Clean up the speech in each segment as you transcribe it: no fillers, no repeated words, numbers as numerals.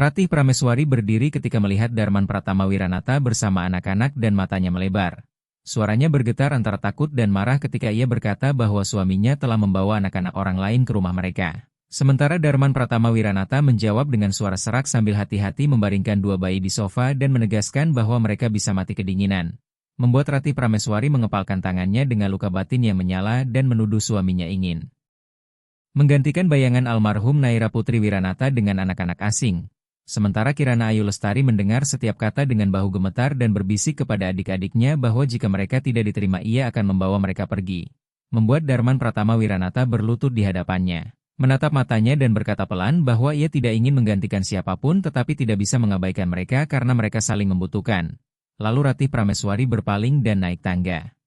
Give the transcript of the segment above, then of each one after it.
Ratih Prameswari berdiri ketika melihat Darman Pratama Wiranata bersama anak-anak dan matanya melebar. Suaranya bergetar antara takut dan marah ketika ia berkata bahwa suaminya telah membawa anak-anak orang lain ke rumah mereka. Sementara Darman Pratama Wiranata menjawab dengan suara serak sambil hati-hati membaringkan dua bayi di sofa dan menegaskan bahwa mereka bisa mati kedinginan. Membuat Ratih Prameswari mengepalkan tangannya dengan luka batin yang menyala dan menuduh suaminya ingin menggantikan bayangan almarhum Naira Putri Wiranata dengan anak-anak asing. Sementara Kirana Ayu Lestari mendengar setiap kata dengan bahu gemetar dan berbisik kepada adik-adiknya bahwa jika mereka tidak diterima ia akan membawa mereka pergi. Membuat Darman Pratama Wiranata berlutut di hadapannya, menatap matanya dan berkata pelan bahwa ia tidak ingin menggantikan siapapun tetapi tidak bisa mengabaikan mereka karena mereka saling membutuhkan. Lalu Ratih Prameswari berpaling dan naik tangga,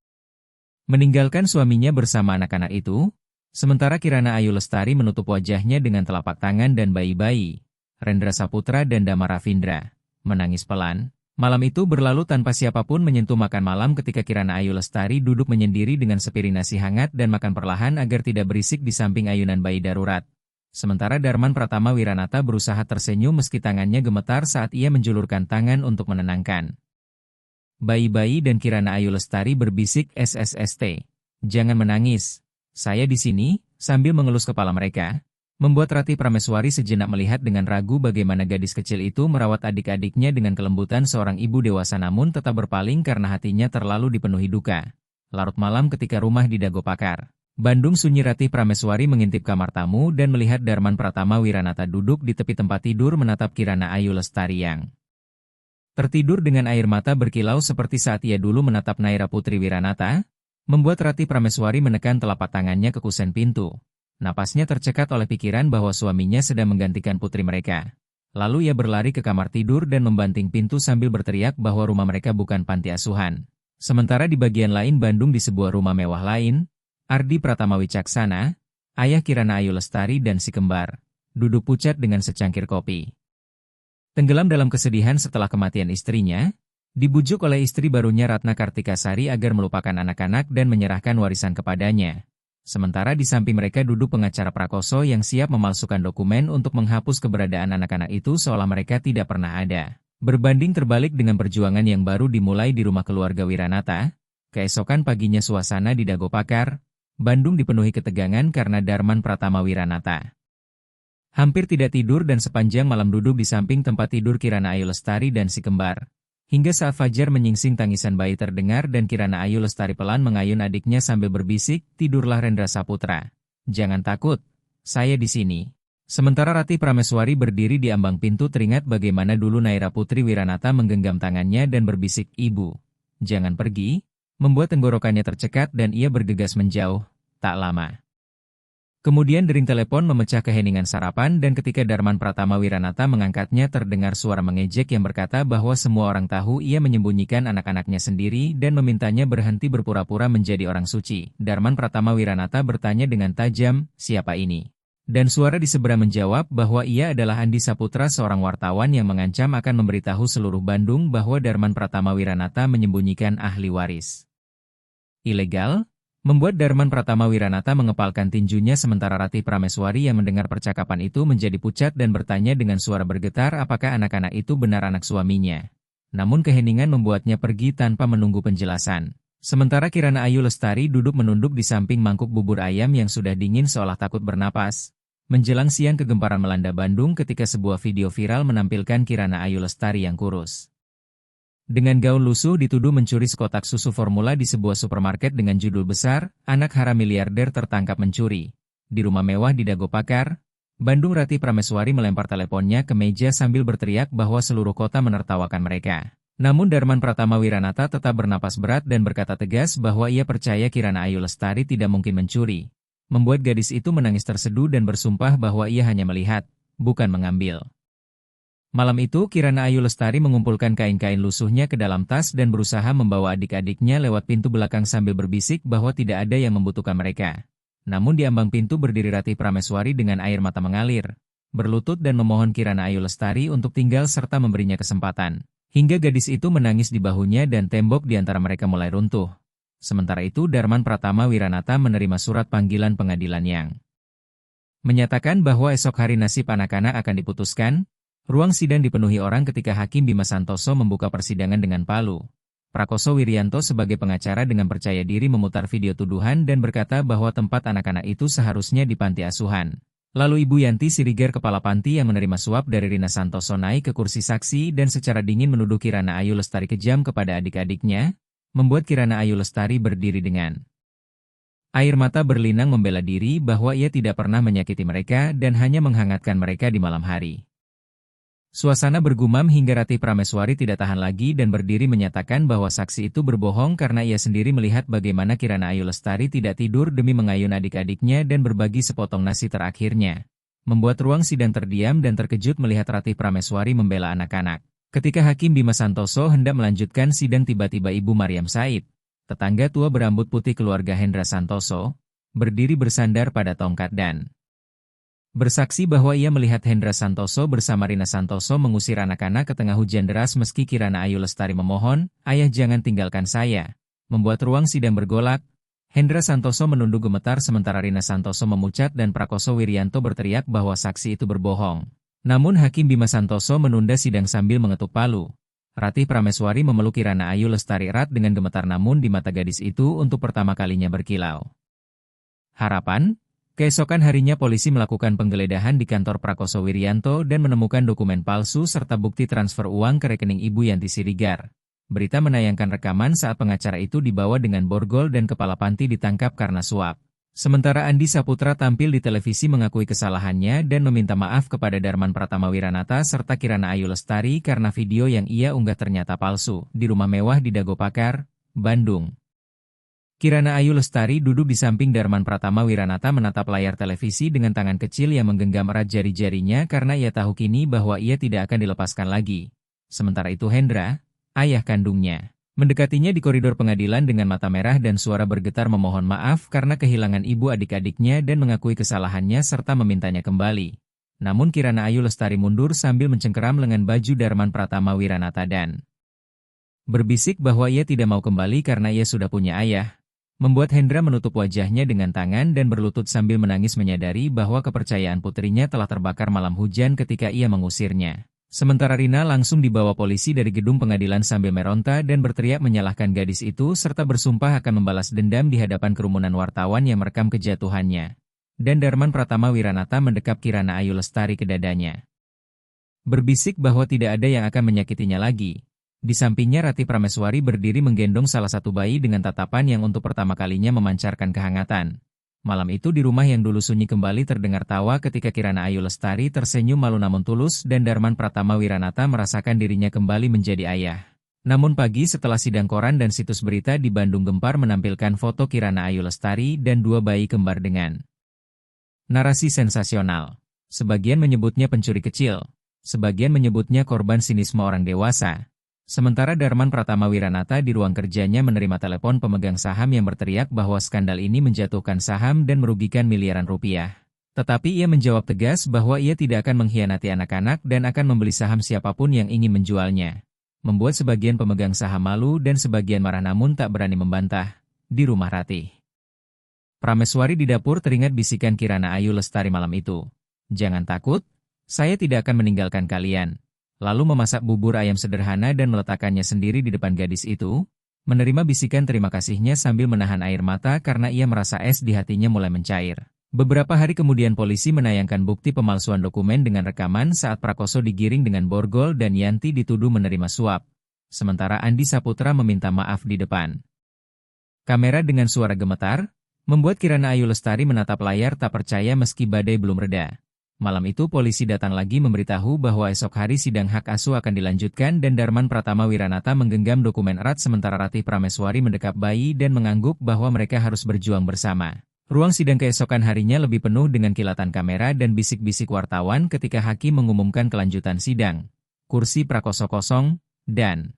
meninggalkan suaminya bersama anak-anak itu. Sementara Kirana Ayu Lestari menutup wajahnya dengan telapak tangan dan bayi-bayi, Rendra Saputra dan Dama Ravindra, menangis pelan. Malam itu berlalu tanpa siapapun menyentuh makan malam ketika Kirana Ayu Lestari duduk menyendiri dengan sepiring nasi hangat dan makan perlahan agar tidak berisik di samping ayunan bayi darurat. Sementara Darman Pratama Wiranata berusaha tersenyum meski tangannya gemetar saat ia menjulurkan tangan untuk menenangkan bayi-bayi dan Kirana Ayu Lestari berbisik SSST. Jangan menangis. Saya di sini, sambil mengelus kepala mereka, membuat Ratih Prameswari sejenak melihat dengan ragu bagaimana gadis kecil itu merawat adik-adiknya dengan kelembutan seorang ibu dewasa namun tetap berpaling karena hatinya terlalu dipenuhi duka. Larut malam ketika rumah di Dago Pakar, Bandung sunyi, Ratih Prameswari mengintip kamar tamu dan melihat Darman Pratama Wiranata duduk di tepi tempat tidur menatap Kirana Ayu Lestari yang tertidur dengan air mata berkilau seperti saat ia dulu menatap Naira Putri Wiranata. Membuat Ratih Prameswari menekan telapak tangannya ke kusen pintu. Napasnya tercekat oleh pikiran bahwa suaminya sedang menggantikan putri mereka. Lalu ia berlari ke kamar tidur dan membanting pintu sambil berteriak bahwa rumah mereka bukan panti asuhan. Sementara di bagian lain Bandung di sebuah rumah mewah lain, Ardi Pratama Wicaksana, ayah Kirana Ayu Lestari dan si kembar, duduk pucat dengan secangkir kopi. Tenggelam dalam kesedihan setelah kematian istrinya, dibujuk oleh istri barunya Ratna Kartikasari agar melupakan anak-anak dan menyerahkan warisan kepadanya. Sementara di samping mereka duduk pengacara Prakoso yang siap memalsukan dokumen untuk menghapus keberadaan anak-anak itu seolah mereka tidak pernah ada. Berbanding terbalik dengan perjuangan yang baru dimulai di rumah keluarga Wiranata, keesokan paginya suasana di Dago Pakar, Bandung dipenuhi ketegangan karena Darman Pratama Wiranata hampir tidak tidur dan sepanjang malam duduk di samping tempat tidur Kirana Ayu Lestari dan si kembar. Hingga saat fajar menyingsing tangisan bayi terdengar dan Kirana Ayu Lestari pelan mengayun adiknya sambil berbisik, "Tidurlah Rendra Saputra. Jangan takut, saya di sini." Sementara Ratih Prameswari berdiri di ambang pintu teringat bagaimana dulu Naira Putri Wiranata menggenggam tangannya dan berbisik, "Ibu, jangan pergi," membuat tenggorokannya tercekat dan ia bergegas menjauh. Tak lama kemudian dering telepon memecah keheningan sarapan dan ketika Darman Pratama Wiranata mengangkatnya terdengar suara mengejek yang berkata bahwa semua orang tahu ia menyembunyikan anak-anaknya sendiri dan memintanya berhenti berpura-pura menjadi orang suci. Darman Pratama Wiranata bertanya dengan tajam, "Siapa ini?" Dan suara di seberang menjawab bahwa ia adalah Andi Saputra, seorang wartawan yang mengancam akan memberitahu seluruh Bandung bahwa Darman Pratama Wiranata menyembunyikan ahli waris ilegal. Membuat Darman Pratama Wiranata mengepalkan tinjunya sementara Ratih Prameswari yang mendengar percakapan itu menjadi pucat dan bertanya dengan suara bergetar apakah anak-anak itu benar anak suaminya. Namun keheningan membuatnya pergi tanpa menunggu penjelasan. Sementara Kirana Ayu Lestari duduk menunduk di samping mangkuk bubur ayam yang sudah dingin seolah takut bernapas. Menjelang siang kegemparan melanda Bandung ketika sebuah video viral menampilkan Kirana Ayu Lestari yang kurus dengan gaun lusuh dituduh mencuri sekotak susu formula di sebuah supermarket dengan judul besar, "Anak haram miliarder tertangkap mencuri." Di rumah mewah di Dago Pakar, Bandung, Ratih Prameswari melempar teleponnya ke meja sambil berteriak bahwa seluruh kota menertawakan mereka. Namun Darman Pratama Wiranata tetap bernapas berat dan berkata tegas bahwa ia percaya Kirana Ayu Lestari tidak mungkin mencuri. Membuat gadis itu menangis terseduh dan bersumpah bahwa ia hanya melihat, bukan mengambil. Malam itu Kirana Ayu Lestari mengumpulkan kain-kain lusuhnya ke dalam tas dan berusaha membawa adik-adiknya lewat pintu belakang sambil berbisik bahwa tidak ada yang membutuhkan mereka. Namun di ambang pintu berdiri Ratih Prameswari dengan air mata mengalir, berlutut dan memohon Kirana Ayu Lestari untuk tinggal serta memberinya kesempatan. Hingga gadis itu menangis di bahunya dan tembok di antara mereka mulai runtuh. Sementara itu Darman Pratama Wiranata menerima surat panggilan pengadilan yang menyatakan bahwa esok hari nasib anak-anak akan diputuskan. Ruang sidang dipenuhi orang ketika Hakim Bima Santoso membuka persidangan dengan palu. Prakoso Wiryanto sebagai pengacara dengan percaya diri memutar video tuduhan dan berkata bahwa tempat anak-anak itu seharusnya di panti asuhan. Lalu Ibu Yanti Sirigar kepala panti yang menerima suap dari Rina Santoso naik ke kursi saksi dan secara dingin menuduh Kirana Ayu Lestari kejam kepada adik-adiknya, membuat Kirana Ayu Lestari berdiri dengan air mata berlinang membela diri bahwa ia tidak pernah menyakiti mereka dan hanya menghangatkan mereka di malam hari. Suasana bergumam hingga Ratih Prameswari tidak tahan lagi dan berdiri menyatakan bahwa saksi itu berbohong karena ia sendiri melihat bagaimana Kirana Ayu Lestari tidak tidur demi mengayun adik-adiknya dan berbagi sepotong nasi terakhirnya. Membuat ruang sidang terdiam dan terkejut melihat Ratih Prameswari membela anak-anak. Ketika Hakim Bima Santoso hendak melanjutkan sidang tiba-tiba Ibu Mariam Said, tetangga tua berambut putih keluarga Hendra Santoso, berdiri bersandar pada tongkat dan bersaksi bahwa ia melihat Hendra Santoso bersama Rina Santoso mengusir anak-anak ke tengah hujan deras meski Kirana Ayu Lestari memohon, "Ayah jangan tinggalkan saya." Membuat ruang sidang bergolak, Hendra Santoso menunduk gemetar sementara Rina Santoso memucat dan Prakoso Wiryanto berteriak bahwa saksi itu berbohong. Namun Hakim Bima Santoso menunda sidang sambil mengetuk palu. Ratih Prameswari memeluk Kirana Ayu Lestari erat dengan gemetar namun di mata gadis itu untuk pertama kalinya berkilau harapan. Keesokan harinya polisi melakukan penggeledahan di kantor Prakoso Wiryanto dan menemukan dokumen palsu serta bukti transfer uang ke rekening Ibu Yanti Sirigar. Berita menayangkan rekaman saat pengacara itu dibawa dengan borgol dan kepala panti ditangkap karena suap. Sementara Andi Saputra tampil di televisi mengakui kesalahannya dan meminta maaf kepada Darman Pratama Wiranata serta Kirana Ayu Lestari karena video yang ia unggah ternyata palsu di rumah mewah di Dago Pakar, Bandung. Kirana Ayu Lestari duduk di samping Darman Pratama Wiranata menatap layar televisi dengan tangan kecil yang menggenggam erat jari-jarinya karena ia tahu kini bahwa ia tidak akan dilepaskan lagi. Sementara itu Hendra, ayah kandungnya, mendekatinya di koridor pengadilan dengan mata merah dan suara bergetar memohon maaf karena kehilangan ibu adik-adiknya dan mengakui kesalahannya serta memintanya kembali. Namun Kirana Ayu Lestari mundur sambil mencengkeram lengan baju Darman Pratama Wiranata dan berbisik bahwa ia tidak mau kembali karena ia sudah punya ayah. Membuat Hendra menutup wajahnya dengan tangan dan berlutut sambil menangis menyadari bahwa kepercayaan putrinya telah terbakar malam hujan ketika ia mengusirnya. Sementara Rina langsung dibawa polisi dari gedung pengadilan sambil meronta dan berteriak menyalahkan gadis itu serta bersumpah akan membalas dendam di hadapan kerumunan wartawan yang merekam kejatuhannya. Dan Darman Pratama Wiranata mendekap Kirana Ayu Lestari ke dadanya, berbisik bahwa tidak ada yang akan menyakitinya lagi. Di sampingnya Ratih Prameswari berdiri menggendong salah satu bayi dengan tatapan yang untuk pertama kalinya memancarkan kehangatan. Malam itu di rumah yang dulu sunyi kembali terdengar tawa ketika Kirana Ayu Lestari tersenyum malu namun tulus dan Darman Pratama Wiranata merasakan dirinya kembali menjadi ayah. Namun pagi setelah sidang koran dan situs berita di Bandung gempar menampilkan foto Kirana Ayu Lestari dan dua bayi kembar dengan narasi sensasional. Sebagian menyebutnya pencuri kecil, sebagian menyebutnya korban sinisme orang dewasa. Sementara Darman Pratama Wiranata di ruang kerjanya menerima telepon pemegang saham yang berteriak bahwa skandal ini menjatuhkan saham dan merugikan miliaran rupiah. Tetapi ia menjawab tegas bahwa ia tidak akan mengkhianati anak-anak dan akan membeli saham siapapun yang ingin menjualnya. Membuat sebagian pemegang saham malu dan sebagian marah namun tak berani membantah. Di rumah Ratih Prameswari di dapur teringat bisikan Kirana Ayu Lestari malam itu. "Jangan takut, saya tidak akan meninggalkan kalian." Lalu memasak bubur ayam sederhana dan meletakkannya sendiri di depan gadis itu, menerima bisikan terima kasihnya sambil menahan air mata karena ia merasa es di hatinya mulai mencair. Beberapa hari kemudian polisi menayangkan bukti pemalsuan dokumen dengan rekaman saat Prakoso digiring dengan borgol dan Yanti dituduh menerima suap. Sementara Andi Saputra meminta maaf di depan kamera dengan suara gemetar, membuat Kirana Ayu Lestari menatap layar tak percaya meski badai belum reda. Malam itu polisi datang lagi memberitahu bahwa esok hari sidang hak asuh akan dilanjutkan dan Darman Pratama Wiranata menggenggam dokumen erat sementara Ratih Prameswari mendekap bayi dan mengangguk bahwa mereka harus berjuang bersama. Ruang sidang keesokan harinya lebih penuh dengan kilatan kamera dan bisik-bisik wartawan ketika hakim mengumumkan kelanjutan sidang. Kursi Prakoso kosong, dan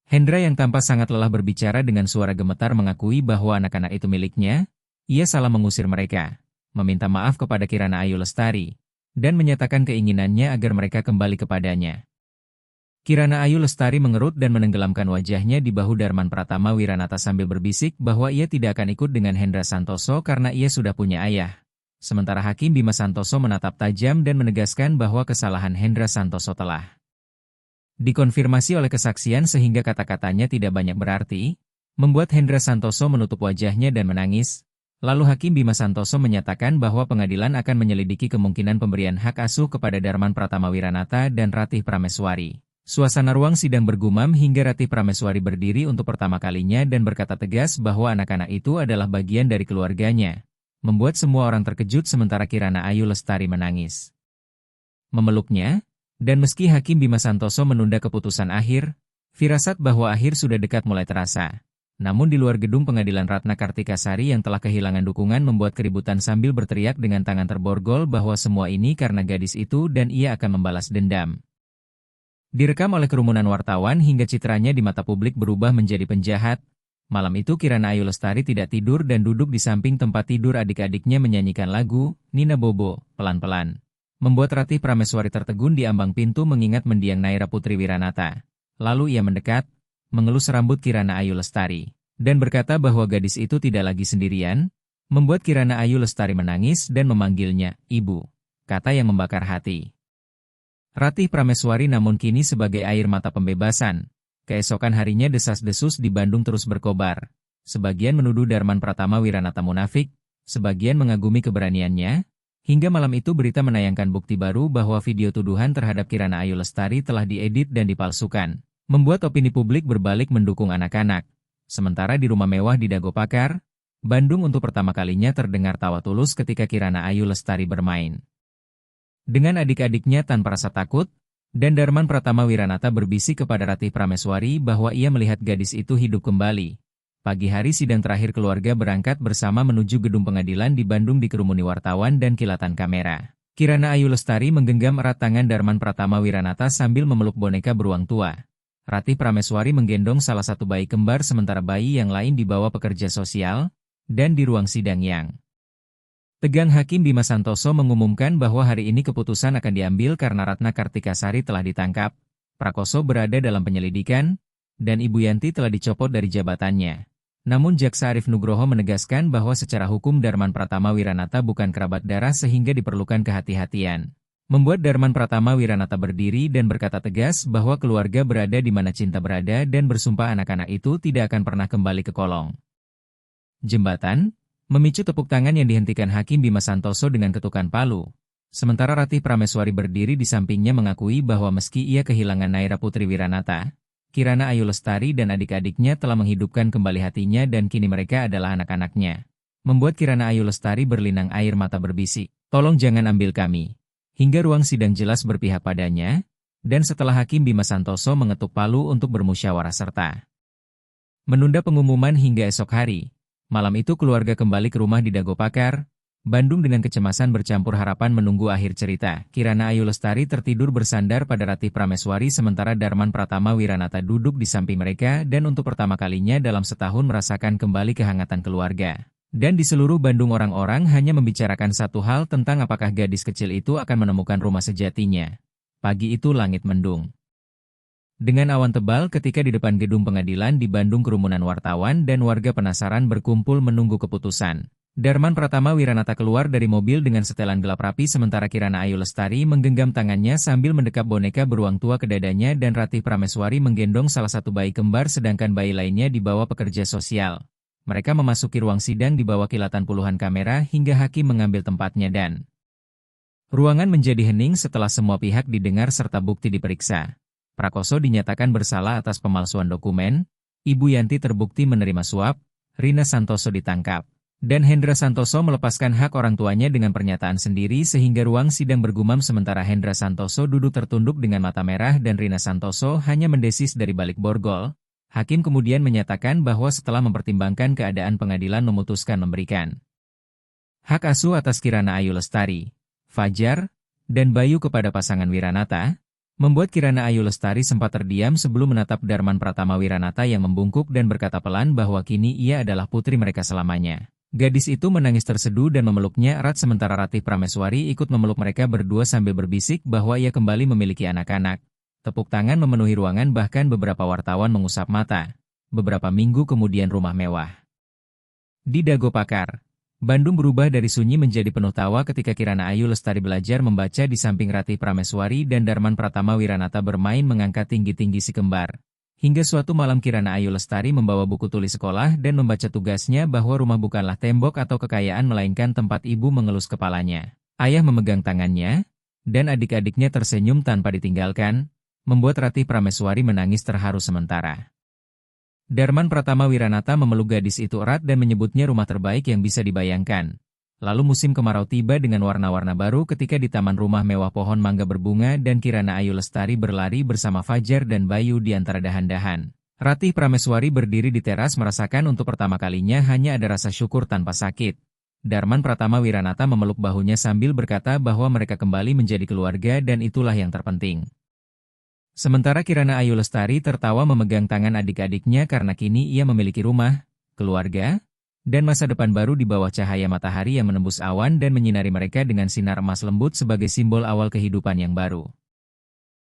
Hendra yang tampak sangat lelah berbicara dengan suara gemetar mengakui bahwa anak-anak itu miliknya, ia salah mengusir mereka, meminta maaf kepada Kirana Ayu Lestari, dan menyatakan keinginannya agar mereka kembali kepadanya. Kirana Ayu Lestari mengerut dan menenggelamkan wajahnya di bahu Darman Pratama Wiranata sambil berbisik bahwa ia tidak akan ikut dengan Hendra Santoso karena ia sudah punya ayah. Sementara Hakim Bima Santoso menatap tajam dan menegaskan bahwa kesalahan Hendra Santoso telah dikonfirmasi oleh kesaksian sehingga kata-katanya tidak banyak berarti, membuat Hendra Santoso menutup wajahnya dan menangis. Lalu Hakim Bima Santoso menyatakan bahwa pengadilan akan menyelidiki kemungkinan pemberian hak asuh kepada Darman Pratama Wiranata dan Ratih Prameswari. Suasana ruang sidang bergumam hingga Ratih Prameswari berdiri untuk pertama kalinya dan berkata tegas bahwa anak-anak itu adalah bagian dari keluarganya. Membuat semua orang terkejut sementara Kirana Ayu Lestari menangis. Memeluknya, dan meski Hakim Bima Santoso menunda keputusan akhir, firasat bahwa akhir sudah dekat mulai terasa. Namun di luar gedung pengadilan Ratna Kartikasari yang telah kehilangan dukungan membuat keributan sambil berteriak dengan tangan terborgol bahwa semua ini karena gadis itu dan ia akan membalas dendam. Direkam oleh kerumunan wartawan hingga citranya di mata publik berubah menjadi penjahat. Malam itu Kirana Ayu Lestari tidak tidur dan duduk di samping tempat tidur adik-adiknya menyanyikan lagu Nina Bobo, pelan-pelan. Membuat Ratih Prameswari tertegun di ambang pintu mengingat mendiang Naira Putri Wiranata. Lalu ia mendekat, mengelus rambut Kirana Ayu Lestari, dan berkata bahwa gadis itu tidak lagi sendirian, membuat Kirana Ayu Lestari menangis dan memanggilnya, Ibu, kata yang membakar hati. Ratih Prameswari namun kini sebagai air mata pembebasan. Keesokan harinya desas-desus di Bandung terus berkobar. Sebagian menuduh Darman Pratama Wiranata munafik, sebagian mengagumi keberaniannya, hingga malam itu berita menayangkan bukti baru bahwa video tuduhan terhadap Kirana Ayu Lestari telah diedit dan dipalsukan, membuat opini publik berbalik mendukung anak-anak. Sementara di rumah mewah di Dago Pakar, Bandung untuk pertama kalinya terdengar tawa tulus ketika Kirana Ayu Lestari bermain dengan adik-adiknya tanpa rasa takut, dan Darman Pratama Wiranata berbisik kepada Ratih Prameswari bahwa ia melihat gadis itu hidup kembali. Pagi hari sidang terakhir keluarga berangkat bersama menuju gedung pengadilan di Bandung dikerumuni wartawan dan kilatan kamera. Kirana Ayu Lestari menggenggam erat tangan Darman Pratama Wiranata sambil memeluk boneka beruang tua. Ratih Prameswari menggendong salah satu bayi kembar sementara bayi yang lain dibawa pekerja sosial, dan di ruang sidang yang tegang Hakim Bima Santoso mengumumkan bahwa hari ini keputusan akan diambil karena Ratna Kartikasari telah ditangkap, Prakoso berada dalam penyelidikan, dan Ibu Yanti telah dicopot dari jabatannya. Namun Jaksa Arief Nugroho menegaskan bahwa secara hukum Darman Pratama Wiranata bukan kerabat darah sehingga diperlukan kehati-hatian. Membuat Darman Pratama Wiranata berdiri dan berkata tegas bahwa keluarga berada di mana cinta berada dan bersumpah anak-anak itu tidak akan pernah kembali ke kolong jembatan. Memicu tepuk tangan yang dihentikan Hakim Bima Santoso dengan ketukan palu. Sementara Ratih Prameswari berdiri di sampingnya mengakui bahwa meski ia kehilangan Naira Putri Wiranata, Kirana Ayu Lestari dan adik-adiknya telah menghidupkan kembali hatinya dan kini mereka adalah anak-anaknya. Membuat Kirana Ayu Lestari berlinang air mata berbisik, "Tolong jangan ambil kami." Hingga ruang sidang jelas berpihak padanya, dan setelah Hakim Bima Santoso mengetuk palu untuk bermusyawarah serta menunda pengumuman hingga esok hari. Malam itu keluarga kembali ke rumah di Dago Pakar, Bandung dengan kecemasan bercampur harapan menunggu akhir cerita. Kirana Ayu Lestari tertidur bersandar pada Ratih Prameswari sementara Darman Pratama Wiranata duduk di samping mereka dan untuk pertama kalinya dalam setahun merasakan kembali kehangatan keluarga. Dan di seluruh Bandung orang-orang hanya membicarakan satu hal tentang apakah gadis kecil itu akan menemukan rumah sejatinya. Pagi itu langit mendung dengan awan tebal ketika di depan gedung pengadilan di Bandung kerumunan wartawan dan warga penasaran berkumpul menunggu keputusan. Darman Pratama Wiranata keluar dari mobil dengan setelan gelap rapi sementara Kirana Ayu Lestari menggenggam tangannya sambil mendekap boneka beruang tua ke dadanya dan Ratih Prameswari menggendong salah satu bayi kembar sedangkan bayi lainnya dibawa pekerja sosial. Mereka memasuki ruang sidang di bawah kilatan puluhan kamera hingga hakim mengambil tempatnya dan ruangan menjadi hening setelah semua pihak didengar serta bukti diperiksa. Prakoso dinyatakan bersalah atas pemalsuan dokumen, Ibu Yanti terbukti menerima suap, Rina Santoso ditangkap, dan Hendra Santoso melepaskan hak orang tuanya dengan pernyataan sendiri sehingga ruang sidang bergumam sementara Hendra Santoso duduk tertunduk dengan mata merah dan Rina Santoso hanya mendesis dari balik borgol. Hakim kemudian menyatakan bahwa setelah mempertimbangkan keadaan pengadilan memutuskan memberikan hak asuh atas Kirana Ayu Lestari, Fajar, dan Bayu kepada pasangan Wiranata. Membuat Kirana Ayu Lestari sempat terdiam sebelum menatap Darman Pratama Wiranata yang membungkuk dan berkata pelan bahwa kini ia adalah putri mereka selamanya. Gadis itu menangis terseduh dan memeluknya erat sementara Ratih Prameswari ikut memeluk mereka berdua sambil berbisik bahwa ia kembali memiliki anak-anak. Tepuk tangan memenuhi ruangan bahkan beberapa wartawan mengusap mata. Beberapa minggu kemudian rumah mewah di Dago Pakar, Bandung berubah dari sunyi menjadi penuh tawa ketika Kirana Ayu Lestari belajar membaca di samping Ratih Prameswari dan Darman Pratama Wiranata bermain mengangkat tinggi-tinggi si kembar. Hingga suatu malam Kirana Ayu Lestari membawa buku tulis sekolah dan membaca tugasnya bahwa rumah bukanlah tembok atau kekayaan melainkan tempat ibu mengelus kepalanya. Ayah memegang tangannya, dan adik-adiknya tersenyum tanpa ditinggalkan, membuat Ratih Prameswari menangis terharu sementara. Darman Pratama Wiranata memeluk gadis itu erat dan menyebutnya rumah terbaik yang bisa dibayangkan. Lalu musim kemarau tiba dengan warna-warna baru ketika di taman rumah mewah pohon mangga berbunga dan Kirana Ayu Lestari berlari bersama Fajar dan Bayu di antara dahan-dahan. Ratih Prameswari berdiri di teras merasakan untuk pertama kalinya hanya ada rasa syukur tanpa sakit. Darman Pratama Wiranata memeluk bahunya sambil berkata bahwa mereka kembali menjadi keluarga dan itulah yang terpenting. Sementara Kirana Ayu Lestari tertawa memegang tangan adik-adiknya karena kini ia memiliki rumah, keluarga, dan masa depan baru di bawah cahaya matahari yang menembus awan dan menyinari mereka dengan sinar emas lembut sebagai simbol awal kehidupan yang baru.